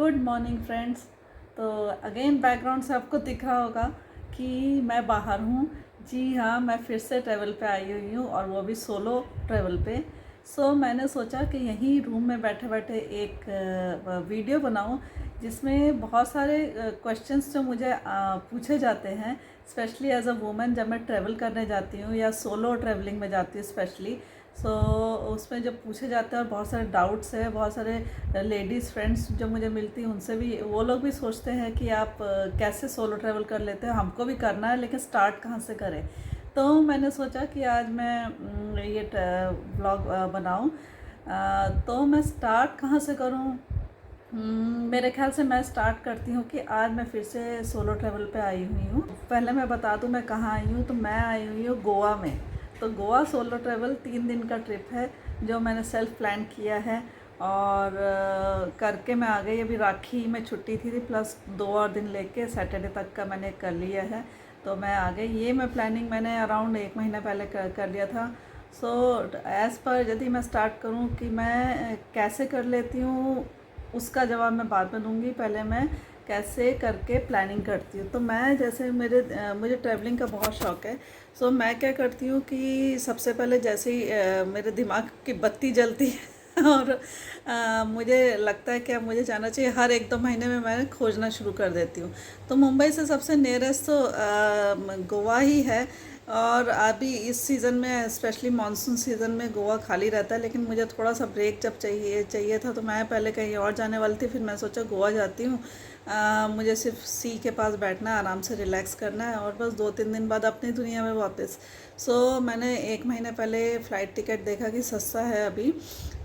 Good morning friends. तो again background से आपको दिख रहा होगा कि मैं बाहर हूँ। जी हाँ, मैं फिर से ट्रैवल पे आई हुई हूँ और वो भी सोलो ट्रैवल पे। मैंने सोचा कि यहीं रूम में बैठे बैठे एक वीडियो बनाऊँ जिसमें बहुत सारे क्वेश्चंस जो मुझे पूछे जाते हैं, स्पेशली एज अ वुमेन जब मैं ट्रैवल करने जाती हूँ या सोलो ट्रैवलिंग में जाती हूँ स्पेशली। उसमें जब पूछे जाते हैं और बहुत सारे डाउट्स है, बहुत सारे लेडीज़ फ्रेंड्स जो मुझे मिलती हैं उनसे भी, वो लोग भी सोचते हैं कि आप कैसे सोलो ट्रैवल कर लेते हैं, हमको भी करना है लेकिन स्टार्ट कहाँ से करें। तो मैंने सोचा कि आज मैं ये ब्लॉग बनाऊं। तो मैं स्टार्ट कहाँ से करूं? मेरे ख्याल से मैं स्टार्ट करती हूँ कि आज मैं फिर से सोलो ट्रैवल पे आई हुई हूँ। पहले मैं बता दूँ मैं कहाँ आई हूँ। तो मैं आई हुई हूँ गोवा में। तो गोवा सोलो ट्रैवल 3 दिन का ट्रिप है जो मैंने सेल्फ प्लान किया है और करके मैं आ गई। अभी राखी में छुट्टी थी प्लस 2 और दिन लेके सैटरडे तक का मैंने कर लिया है। तो मैं आ गई। ये मैं प्लानिंग मैंने अराउंड 1 महीना पहले कर लिया था। एज़ पर यदि मैं स्टार्ट करूँ कि मैं कैसे कर लेती हूँ, उसका जवाब मैं बाद में दूँगी। पहले मैं कैसे करके प्लानिंग करती हूँ। तो मैं जैसे मुझे ट्रैवलिंग का बहुत शौक़ है। मैं क्या करती हूँ कि सबसे पहले जैसे ही मेरे दिमाग की बत्ती जलती है और मुझे लगता है कि अब मुझे जाना चाहिए, हर 1-2 महीने में मैं खोजना शुरू कर देती हूँ। तो मुंबई से सबसे नियरेस्ट तो गोवा ही है। और अभी इस सीज़न में स्पेशली मानसून सीज़न में गोवा खाली रहता है, लेकिन मुझे थोड़ा सा ब्रेक जब चाहिए था तो मैं पहले कहीं और जाने वाली थी। फिर मैं सोचा गोवा जाती हूँ। मुझे सिर्फ सी के पास बैठना है, आराम से रिलैक्स करना है और बस 2-3 दिन बाद अपनी दुनिया में वापस। मैंने 1 महीने पहले फ़्लाइट टिकट देखा कि सस्ता है अभी।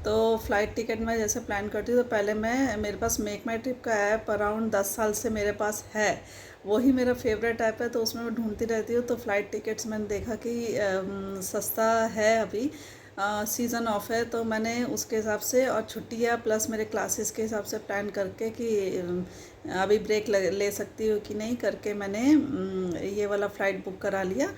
तो फ़्लाइट टिकट मैं जैसे प्लान करती हूँ तो पहले मेरे पास मेक माई ट्रिप का ऐप अराउंड 10 साल से मेरे पास है। वही मेरा फेवरेट ऐप है, तो उसमें मैं ढूंढती रहती हूँ। तो फ़्लाइट टिकट्स मैंने देखा कि सस्ता है अभी, सीज़न ऑफ है। तो मैंने उसके हिसाब से और छुट्टियाँ प्लस मेरे क्लासेस के हिसाब से प्लान करके कि अभी ब्रेक ले सकती हूँ कि नहीं करके मैंने ये वाला फ़्लाइट बुक करा लिया।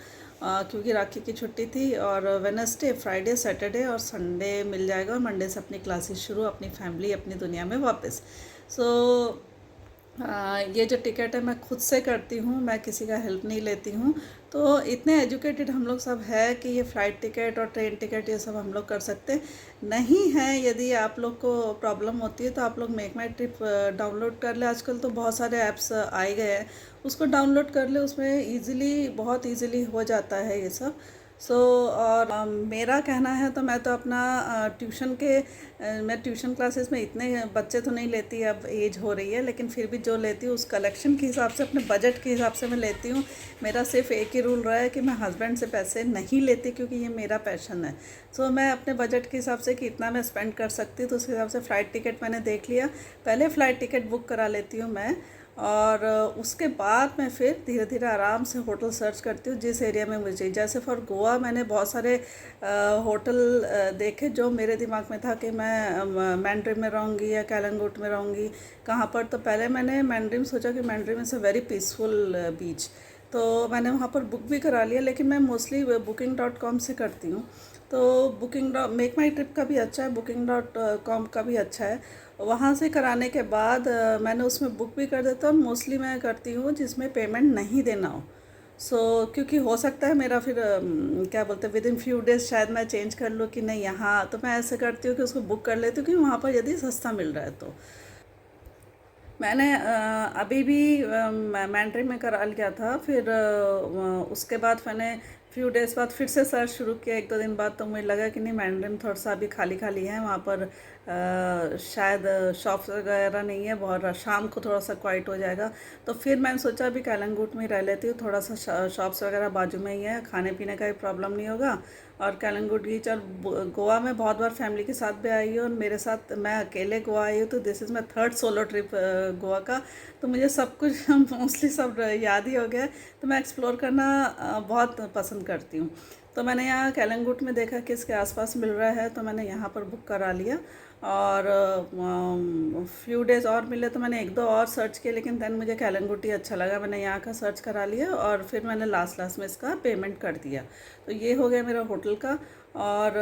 क्योंकि राखी की छुट्टी थी और वेडनेसडे, फ्राइडे, सैटरडे और संडे मिल जाएगा और मंडे से अपनी क्लासेस शुरू, अपनी फैमिली, अपनी दुनिया में वापस। सो ये जो टिकट है मैं खुद से करती हूँ, मैं किसी का हेल्प नहीं लेती हूँ। तो इतने एजुकेटेड हम लोग सब है कि ये फ़्लाइट टिकट और ट्रेन टिकट ये सब हम लोग कर सकते नहीं हैं। यदि आप लोग को प्रॉब्लम होती है तो आप लोग मेक माई ट्रिप डाउनलोड कर ले। आजकल तो बहुत सारे ऐप्स आ गए हैं, उसको डाउनलोड कर ले, उसमें ईज़िली, बहुत ईज़िली हो जाता है ये सब। और मेरा कहना है तो मैं तो अपना मैं ट्यूशन क्लासेस में इतने बच्चे तो नहीं लेती, अब एज हो रही है, लेकिन फिर भी जो लेती हूँ उस कलेक्शन के हिसाब से, अपने बजट के हिसाब से मैं लेती हूँ। मेरा सिर्फ एक ही रूल रहा है कि मैं हस्बैंड से पैसे नहीं लेती, क्योंकि ये मेरा पैशन है। मैं अपने बजट के हिसाब से कि इतना मैं स्पेंड कर सकती हूँ, तो उस हिसाब से फ़्लाइट टिकट मैंने देख लिया। पहले फ़्लाइट टिकट बुक करा लेती हूँ मैं, और उसके बाद मैं फिर धीरे धीरे आराम से होटल सर्च करती हूँ जिस एरिया में मुझे चाहिए। जैसे फॉर गोवा मैंने बहुत सारे होटल देखे जो मेरे दिमाग में था कि मैं मैंड्रिम में रहूँगी या कैलंगुट में रहूँगी, कहाँ पर। तो पहले मैंने मैंड्रिम सोचा कि मैंड्रिम इज़ अ वेरी पीसफुल बीच, तो मैंने वहाँ पर बुक भी करा लिया। लेकिन मैं मोस्टली booking.com से करती हूँ। तो मेक माई ट्रिप का भी अच्छा है, booking.com का भी अच्छा है। वहाँ से कराने के बाद मैंने उसमें बुक भी कर देता हूँ। मोस्टली मैं करती हूँ जिसमें पेमेंट नहीं देना हो। क्योंकि हो सकता है मेरा फिर क्या बोलते हैं, विद इन फ्यू डेज शायद मैं चेंज कर लूँ कि नहीं यहाँ, तो मैं ऐसे करती हूँ कि उसको बुक कर लेती हूँ कि वहाँ पर यदि सस्ता मिल रहा है तो। मैंने अभी भी मैंड्रिन में करा लिया था। फिर उसके बाद मैंने फ्यू डेज़ बाद फिर से सर्च शुरू किया, 1-2 दिन बाद। तो मुझे लगा कि नहीं, मैंड्रिन थोड़ा सा अभी खाली खाली है, वहाँ पर शायद शॉप्स वगैरह नहीं है, बहुत शाम को थोड़ा सा क्वाइट हो जाएगा। तो फिर मैंने सोचा अभी कैलंगुट में ही रह लेती हूँ, थोड़ा सा शॉप्स वगैरह बाजू में ही है, खाने पीने का भी प्रॉब्लम नहीं होगा। और कैलंगुट बीच और गोवा में बहुत बार फैमिली के साथ भी आई हूँ, और मेरे साथ मैं अकेले गोवा आई हूँ। तो this is my third solo trip Goa का। तो मुझे सब कुछ मोस्टली सब याद ही हो गया है। तो मैं एक्सप्लोर करना बहुत पसंद करती हूँ। तो मैंने यहाँ कैलंगुट में देखा कि इसके आसपास मिल रहा है, तो मैंने यहाँ पर बुक करा लिया। और फ्यू डेज़ और मिले तो मैंने 1-2 और सर्च किए, लेकिन देन मुझे कैलंगुट ही अच्छा लगा। मैंने यहाँ का सर्च करा लिया और फिर मैंने लास्ट में इसका पेमेंट कर दिया। तो ये हो गया मेरा होटल का। और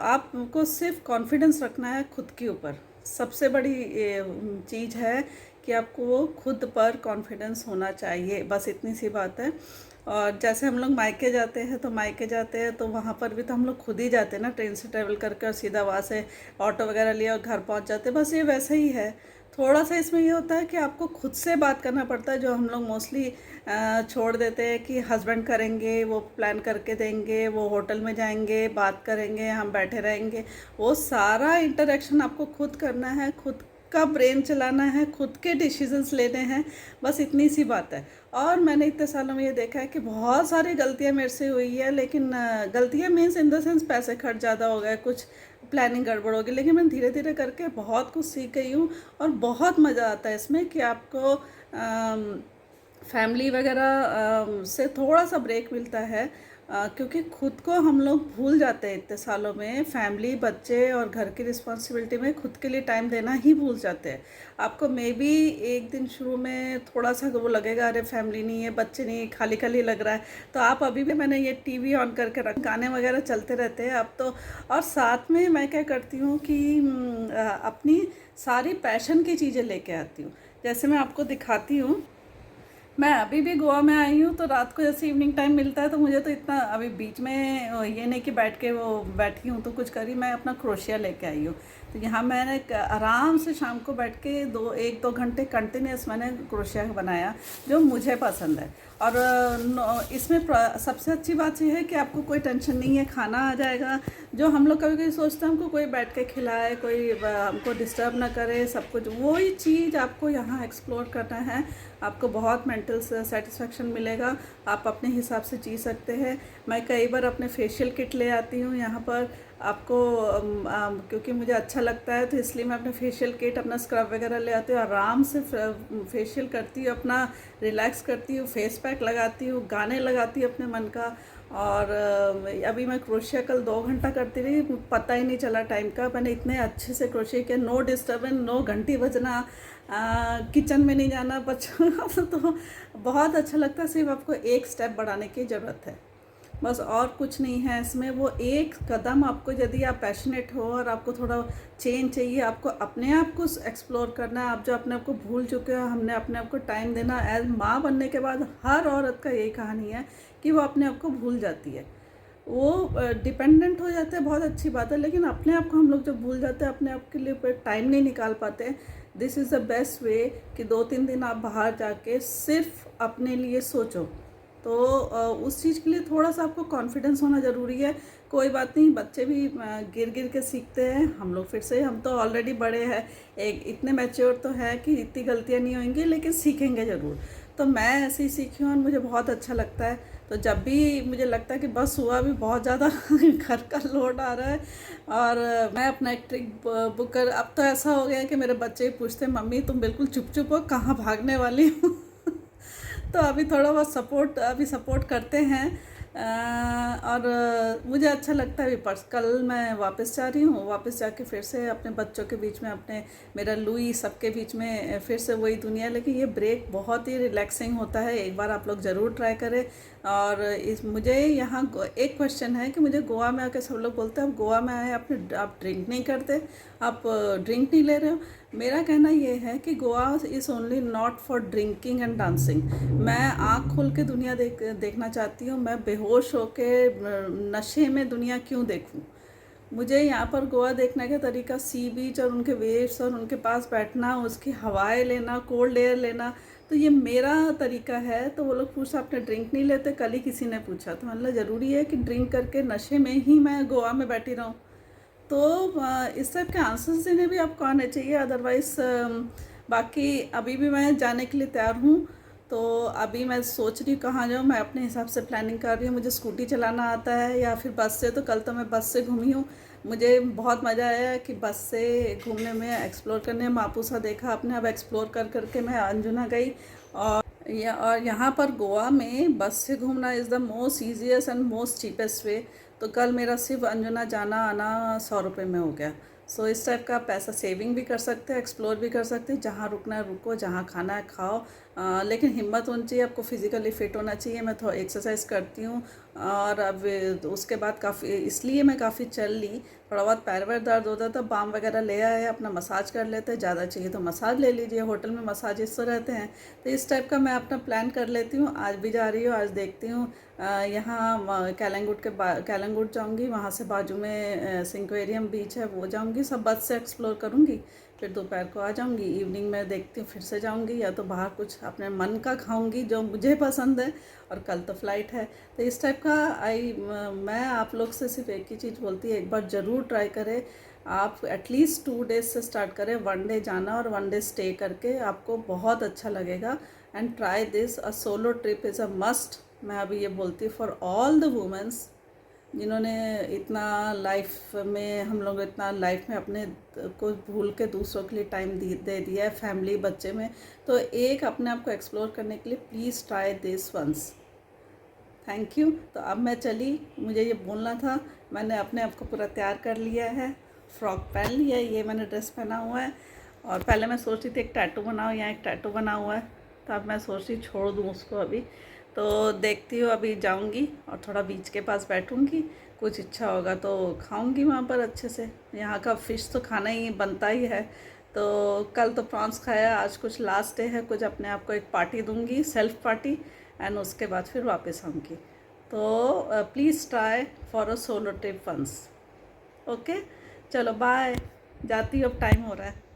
आपको सिर्फ कॉन्फिडेंस रखना है खुद के ऊपर। सबसे बड़ी चीज़ है कि आपको खुद पर कॉन्फिडेंस होना चाहिए, बस इतनी सी बात है। और जैसे हम लोग मायके जाते हैं तो वहाँ पर भी तो हम लोग खुद ही जाते हैं ना, ट्रेन से ट्रैवल करके, और सीधा वहाँ से ऑटो वगैरह लिया और घर पहुँच जाते हैं, बस ये वैसे ही है। थोड़ा सा इसमें ये होता है कि आपको खुद से बात करना पड़ता है, जो हम लोग मोस्टली छोड़ देते हैं कि हस्बैंड करेंगे, वो प्लान करके देंगे, वो होटल में जाएंगे, बात करेंगे, हम बैठे रहेंगे। वो सारा इंटरेक्शन आपको खुद करना है, खुद का ब्रेन चलाना है, खुद के डिसीजंस लेने हैं, बस इतनी सी बात है। और मैंने इतने सालों में ये देखा है कि बहुत सारी गलतियां मेरे से हुई है, लेकिन गलतियां मीन्स इन द सेंस पैसे खर्च ज़्यादा हो गए, कुछ प्लानिंग गड़बड़ हो गई, लेकिन मैं धीरे धीरे करके बहुत कुछ सीख गई हूँ। और बहुत मज़ा आता है इसमें कि आपको फैमिली वगैरह से थोड़ा सा ब्रेक मिलता है, क्योंकि खुद को हम लोग भूल जाते हैं इतने सालों में, फैमिली, बच्चे और घर की रिस्पॉन्सिबिलिटी में खुद के लिए टाइम देना ही भूल जाते हैं। आपको मे बी एक दिन शुरू में थोड़ा सा वो लगेगा, अरे फैमिली नहीं है, बच्चे नहीं, खाली खाली लग रहा है, तो आप अभी भी, मैंने ये टीवी ऑन करके रख, गाने वगैरह चलते रहते हैं अब तो। और साथ में मैं क्या करती हूँ कि अपनी सारी पैशन की चीज़ें लेके आती हूँ। जैसे मैं आपको दिखाती हूँ, मैं अभी भी गोवा में आई हूँ, तो रात को जैसे इवनिंग टाइम मिलता है तो मुझे तो इतना, अभी बीच में ये नहीं कि बैठ के वो बैठी हूँ तो कुछ करी, मैं अपना क्रोशिया लेके आई हूँ। तो यहाँ मैंने आराम से शाम को बैठ के 1-2 घंटे कंटिन्यूस मैंने क्रोशिया बनाया, जो मुझे पसंद है। और इसमें सबसे अच्छी बात यह है कि आपको कोई टेंशन नहीं है, खाना आ जाएगा। जो हम लोग कभी कभी सोचते हैं हमको कोई बैठ के खिलाए, कोई हमको डिस्टर्ब ना करे, सब कुछ वही चीज़ आपको यहाँ एक्सप्लोर करना है। आपको बहुत मेंटल सेटिस्फेक्शन मिलेगा, आप अपने हिसाब से जी सकते हैं। मैं कई बार अपने फेशियल किट ले आती हूँ यहाँ पर आपको, क्योंकि मुझे अच्छा लगता है, तो इसलिए मैं अपने फेशियल किट, अपना स्क्रब वगैरह ले आती हूँ, आराम से फेशियल करती हूँ, अपना रिलैक्स करती हूँ, फेस पैक लगाती हूँ, गाने लगाती हूँ अपने मन का। और अभी मैं क्रोशिया कल 2 घंटा करती रही, पता ही नहीं चला टाइम का, मैंने इतने अच्छे से क्रोशिया किया, नो डिस्टर्बेंस, नो घंटी बजना, किचन में नहीं जाना बच्चों का, तो बहुत अच्छा लगता है। सिर्फ आपको एक स्टेप बढ़ाने की ज़रूरत है, बस, और कुछ नहीं है इसमें। वो एक कदम आपको, यदि आप पैशनेट हो और आपको थोड़ा चेंज चाहिए, आपको अपने आप को एक्सप्लोर करना है, आप जो अपने आप को भूल चुके हो, हमने अपने आप को टाइम देना। एज माँ बनने के बाद हर औरत का यही कहानी है कि वो अपने आप को भूल जाती है, वो डिपेंडेंट हो जाते हैं, बहुत अच्छी बात है, लेकिन अपने आप को हम लोग जब भूल जाते हैं, अपने आप के लिए टाइम नहीं निकाल पाते। This is the best way कि 2-3 दिन आप बाहर जाके सिर्फ अपने लिए सोचो। तो उस चीज़ के लिए थोड़ा सा आपको कॉन्फिडेंस होना ज़रूरी है। कोई बात नहीं, बच्चे भी गिर गिर के सीखते हैं, हम लोग फिर से, हम तो ऑलरेडी बड़े हैं, एक इतने मैच्योर तो है कि इतनी गलतियाँ नहीं होंगी, लेकिन सीखेंगे ज़रूर। तो मैं ऐसे ही सीखी हूँ और मुझे बहुत अच्छा लगता है। तो जब भी मुझे लगता है कि बस हुआ, भी बहुत ज़्यादा घर का लोड आ रहा है, और मैं अपना एक ट्रिक बुक कर, अब तो ऐसा हो गया है कि मेरे बच्चे ही पूछते हैं, मम्मी तुम बिल्कुल चुप चुप हो, कहाँ भागने वाली हो। तो अभी थोड़ा बहुत सपोर्ट करते हैं। और मुझे अच्छा लगता है। अभी कल मैं वापस जा रही हूँ, वापस जाके फिर से अपने बच्चों के बीच में, अपने मेरा लुई सबके बीच में फिर से वही दुनिया। लेकिन ये ब्रेक बहुत ही रिलैक्सिंग होता है, एक बार आप लोग ज़रूर ट्राई करें। और मुझे यहाँ एक क्वेश्चन है कि मुझे गोवा में आके सब लोग बोलते हैं आप गोवा में आए, आप ड्रिंक नहीं करते, आप ड्रिंक नहीं ले रहे हो। मेरा कहना ये है कि Goa is only not for drinking and dancing. मैं आँख खोल के दुनिया देखना चाहती हूँ, मैं बेहोश होके नशे में दुनिया क्यों देखूँ। मुझे यहाँ पर गोवा देखने का तरीका सी बीच और उनके वेव्स और उनके पास बैठना, उसकी हवाएं लेना, कोल्ड एयर लेना, तो ये मेरा तरीका है। तो वो लोग पूछा आपने ड्रिंक नहीं लेते, कल ही किसी ने पूछा, तो मतलब ज़रूरी है कि ड्रिंक करके नशे में ही मैं गोवा में बैठी रहूँ। तो इस टाइप के आंसर्स देने भी आपको आने चाहिए, अदरवाइज़ बाकी अभी भी मैं जाने के लिए तैयार हूँ। तो अभी मैं सोच रही हूँ कहाँ जाऊँ, मैं अपने हिसाब से प्लानिंग कर रही हूँ। मुझे स्कूटी चलाना आता है या फिर बस से, तो कल तो मैं बस से घूमी हूँ, मुझे बहुत मज़ा आया कि बस से घूमने में, एक्सप्लोर करने में। मापुसा देखा आपने, अब एक्सप्लोर कर करके मैं अंजुना गई। और यहाँ पर गोवा में बस से घूमना is the most easiest and most cheapest way. तो कल मेरा सिर्फ अंजुना जाना आना 100 रुपये में हो गया। सो इस टाइप का पैसा सेविंग भी कर सकते हैं, एक्सप्लोर भी कर सकते हैं, जहाँ रुकना है रुको, जहाँ खाना है खाओ। लेकिन हिम्मत होनी चाहिए, आपको फिज़िकली फ़िट होना चाहिए। मैं थोड़ा एक्सरसाइज करती हूँ और अब उसके बाद काफ़ी, इसलिए मैं काफ़ी चल ली। थोड़ा बहुत पैर वैर दर्द होता था, बाम वगैरह ले आए, अपना मसाज कर लेते, ज़्यादा चाहिए तो मसाज ले लीजिए, होटल में मसाजिस्ट तो रहते हैं। तो इस टाइप का मैं अपना प्लान कर लेती हूँ। आज भी जा रही हूँ, आज देखती हूँ यहाँ कैलंगुट जाऊँगी, वहाँ से बाजू में सिंक्वेरियम बीच है, वो जाऊँगी, सब बस से एक्सप्लोर करूँगी। फिर दोपहर को आ जाऊँगी, इवनिंग में देखती हूँ फिर से जाऊँगी, या तो बाहर कुछ अपने मन का खाऊँगी जो मुझे पसंद है, और कल तो फ्लाइट है। तो इस टाइप का मैं आप लोग से सिर्फ एक ही चीज़ बोलती है, एक बार ज़रूर ट्राई करें। आप एटलीस्ट 2 डेज से स्टार्ट करें, 1 डे जाना और 1 डे स्टे करके, आपको बहुत अच्छा लगेगा। And try this, a solo trip is a must. मैं अभी ये बोलती हूँ फॉर ऑल द वुमेंस जिन्होंने इतना लाइफ में, हम लोग इतना लाइफ में अपने को भूल के दूसरों के लिए टाइम दे दिया है, फैमिली बच्चे में। तो एक अपने आप को एक्सप्लोर करने के लिए please try this once. Thank you. तो अब मैं चली, मुझे ये बोलना था। मैंने अपने आप को पूरा तैयार कर लिया है, फ्रॉक पहन लिया है, ये मैंने ड्रेस पहना हुआ है। और पहले मैं सोच रही थी एक टैटू बनाऊँ, यहाँ एक टैटू बना हुआ है, तो अब मैं सोच रही छोड़ दूँ उसको अभी। तो देखती हूँ, अभी जाऊँगी और थोड़ा बीच के पास बैठूँगी, कुछ इच्छा होगा तो खाऊँगी वहाँ पर अच्छे से। यहाँ का फ़िश तो खाना ही बनता ही है। तो कल तो प्रॉन्स खाया, आज कुछ लास्ट डे है, कुछ अपने आप को एक पार्टी दूँगी, सेल्फ पार्टी, एंड उसके बाद फिर वापस आऊँगी। तो please try for a solo trip once. Okay, चलो बाय, जाती हूँ, अब टाइम हो रहा है।